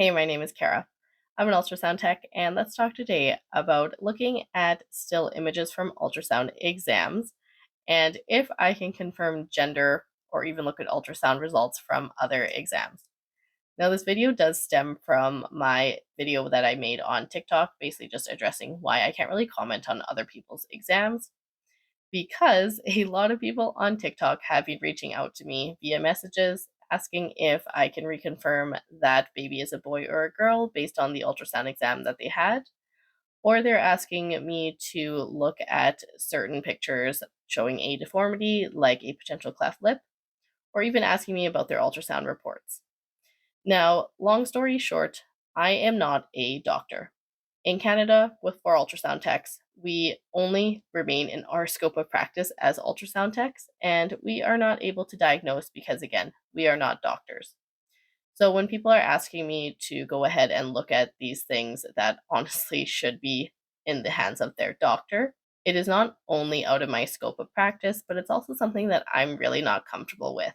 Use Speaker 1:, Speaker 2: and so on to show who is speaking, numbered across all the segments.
Speaker 1: Hey, my name is Kara. I'm an ultrasound tech, and let's talk today about looking at still images from ultrasound exams and if I can confirm gender or even look at ultrasound results from other exams. Now, this video does stem from my video that I made on TikTok, basically just addressing why I can't really comment on other people's exams because a lot of people on TikTok have been reaching out to me via messages asking if I can reconfirm that baby is a boy or a girl based on the ultrasound exam that they had, or they're asking me to look at certain pictures showing a deformity like a potential cleft lip, or even asking me about their ultrasound reports. Now, long story short, I am not a doctor. In Canada, for ultrasound techs, we only remain in our scope of practice as ultrasound techs, and we are not able to diagnose because, again, we are not doctors. So when people are asking me to go ahead and look at these things that honestly should be in the hands of their doctor, it is not only out of my scope of practice, but it's also something that I'm really not comfortable with.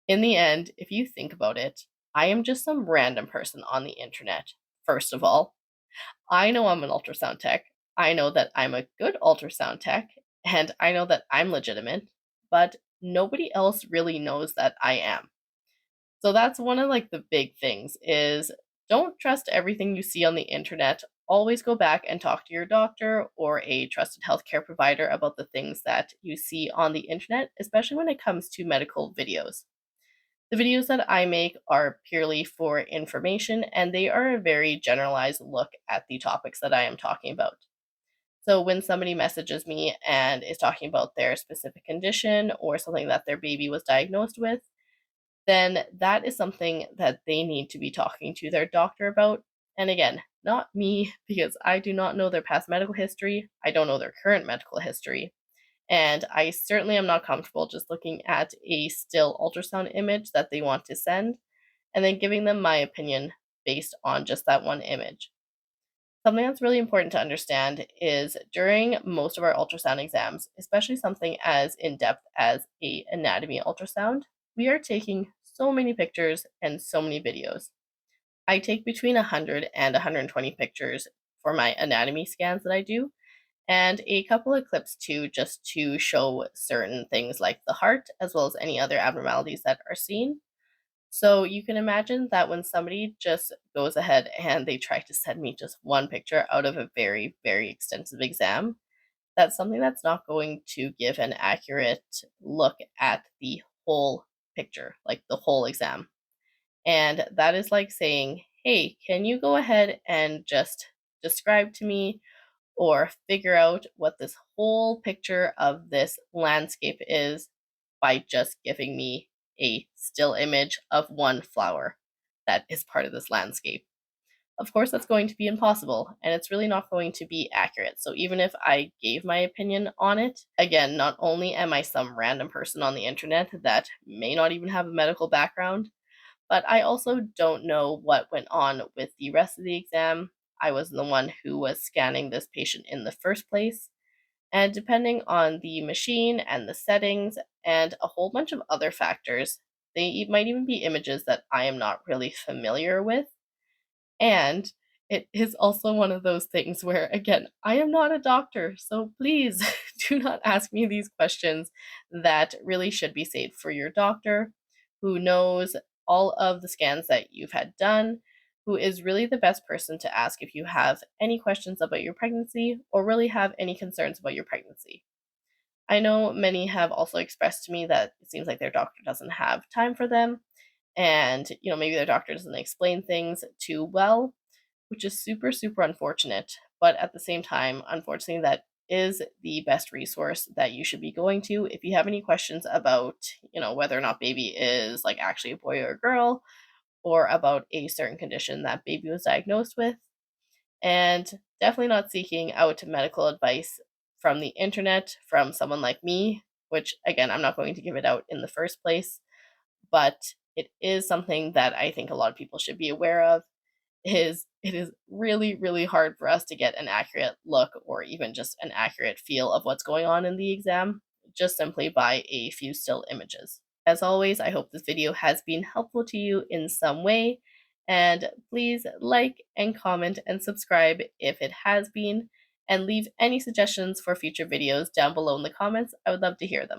Speaker 1: In the end, if you think about it, I am just some random person on the internet, first of all. I know I'm an ultrasound tech. I know that I'm a good ultrasound tech, and I know that I'm legitimate, but nobody else really knows that I am. So that's one of the big things is don't trust everything you see on the internet. Always go back and talk to your doctor or a trusted healthcare provider about the things that you see on the internet, especially when it comes to medical videos. The videos that I make are purely for information, and they are a very generalized look at the topics that I am talking about. So when somebody messages me and is talking about their specific condition or something that their baby was diagnosed with, then that is something that they need to be talking to their doctor about. And again, not me, because I do not know their past medical history. I don't know their current medical history. And I certainly am not comfortable just looking at a still ultrasound image that they want to send and then giving them my opinion based on just that one image. Something that's really important to understand is during most of our ultrasound exams, especially something as in depth as a anatomy ultrasound, we are taking so many pictures and so many videos. I take between 100 and 120 pictures for my anatomy scans that I do, and a couple of clips too, just to show certain things like the heart, as well as any other abnormalities that are seen. So you can imagine that when somebody just goes ahead and they try to send me just one picture out of a very, very extensive exam, that's something that's not going to give an accurate look at the whole picture, like the whole exam. And that is like saying, hey, can you go ahead and just describe to me or figure out what this whole picture of this landscape is by just giving me a still image of one flower that is part of this landscape. Of course, that's going to be impossible, and it's really not going to be accurate. So, even if I gave my opinion on it, again, not only am I some random person on the internet that may not even have a medical background, but I also don't know what went on with the rest of the exam. I was the one who was scanning this patient in the first place. And depending on the machine and the settings and a whole bunch of other factors, they might even be images that I am not really familiar with. And it is also one of those things where, again, I am not a doctor, so please do not ask me these questions that really should be saved for your doctor who knows all of the scans that you've had done, who is really the best person to ask if you have any questions about your pregnancy or really have any concerns about your pregnancy. I know many have also expressed to me that it seems like their doctor doesn't have time for them and maybe their doctor doesn't explain things too well, which is super, super unfortunate. But at the same time, unfortunately, that is the best resource that you should be going to if you have any questions about, whether or not baby is like actually a boy or a girl, or about a certain condition that baby was diagnosed with. And definitely not seeking out medical advice from the internet from someone like me, which again, I'm not going to give it out in the first place, but it is something that I think a lot of people should be aware of is it is really, really hard for us to get an accurate look or even just an accurate feel of what's going on in the exam, just simply by a few still images. As always, I hope this video has been helpful to you in some way, And please like and comment and subscribe if it has been, and leave any suggestions for future videos down below in the comments. I would love to hear them.